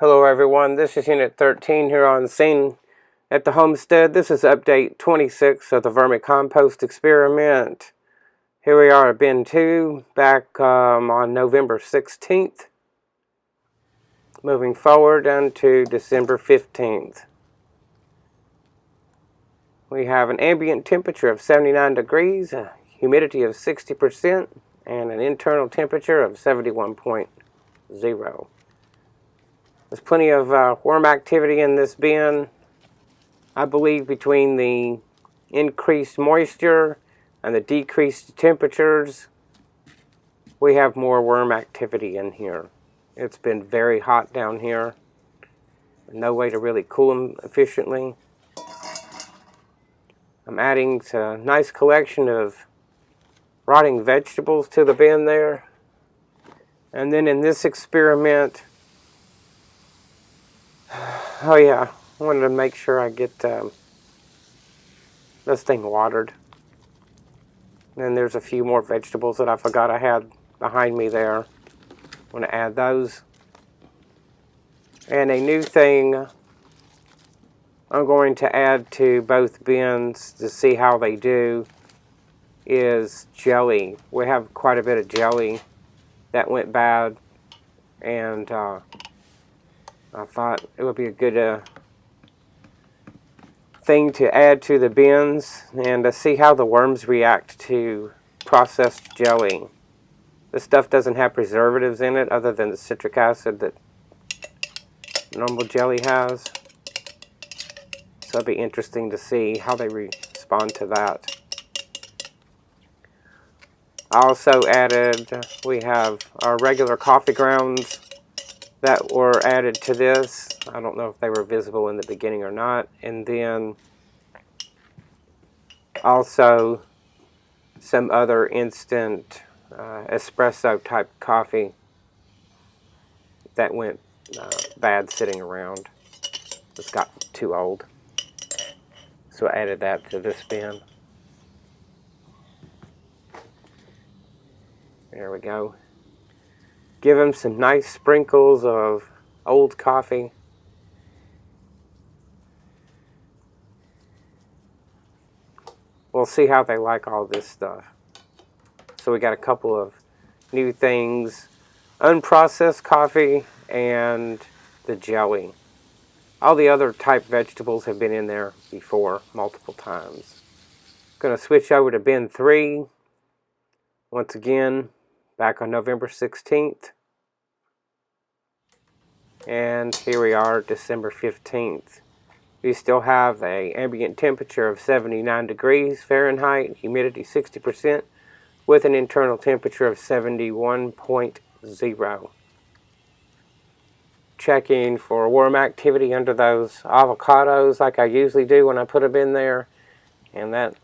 Hello everyone, this is Unit 13 here on scene at the homestead. This is update 26 of the Vermicompost experiment. Here we are at bin 2, back on November 16th. Moving forward down to December 15th. We have an ambient temperature of 79 degrees, a humidity of 60%, and an internal temperature of 71.0. There's plenty of worm activity in this bin. I believe between the increased moisture and the decreased temperatures, we have more worm activity in here. It's been very hot down here. No way to really cool them efficiently. I'm adding a nice collection of rotting vegetables to the bin there. And then in this experiment, oh yeah, I wanted to make sure I get this thing watered. And there's a few more vegetables that I forgot I had behind me there. I want to add those. And a new thing I'm going to add to both bins to see how they do is jelly. We have quite a bit of jelly that went bad, and I thought it would be a good thing to add to the bins and to see how the worms react to processed jelly. This stuff doesn't have preservatives in it other than the citric acid that normal jelly has. So it'll be interesting to see how they respond to that. I also added, we have our regular coffee grounds that were added to this. I don't know if they were visible in the beginning or not. And then also some other instant espresso type coffee that went bad sitting around. It's got too old. So I added that to this bin. There we go. Give them some nice sprinkles of old coffee. We'll see how they like all this stuff. So we got a couple of new things. Unprocessed coffee and the jelly. All the other type vegetables have been in there before multiple times. Going to switch over to bin 3. Once again, back on November 16th. And here we are, December 15th. We still have an ambient temperature of 79 degrees Fahrenheit, humidity 60%, with an internal temperature of 71.0. Checking for worm activity under those avocados like I usually do when I put them in there. And that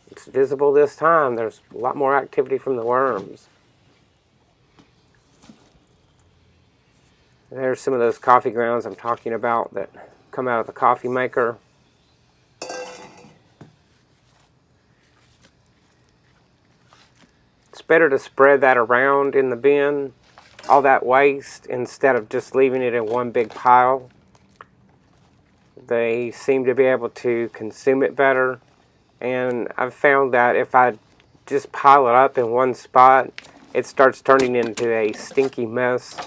it's visible this time. There's a lot more activity from the worms. There's some of those coffee grounds I'm talking about that come out of the coffee maker. It's better to spread that around in the bin, all that waste, instead of just leaving it in one big pile. They seem to be able to consume it better, and I've found that if I just pile it up in one spot, it starts turning into a stinky mess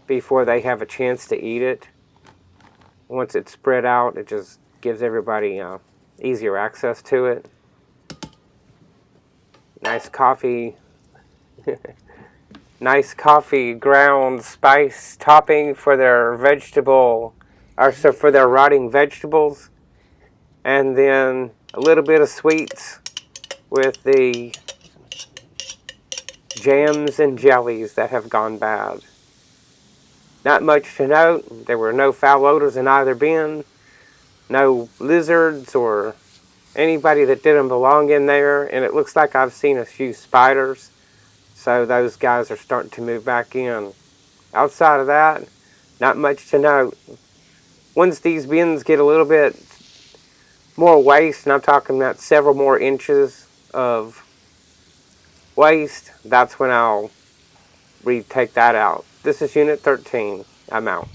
before they have a chance to eat it. Once it's spread out, it just gives everybody easier access to it. Nice coffee nice coffee ground spice topping for their vegetable, or so for their rotting vegetables, and then a little bit of sweets with the jams and jellies that have gone bad. Not much to note. There were no foul odors in either bin, no lizards or anybody that didn't belong in there, and it looks like I've seen a few spiders. So those guys are starting to move back in. Outside of that, not much to note. Once these bins get a little bit more waste, and I'm talking about several more inches of waste, that's when I'll retake that out. This is Unit 13. I'm out.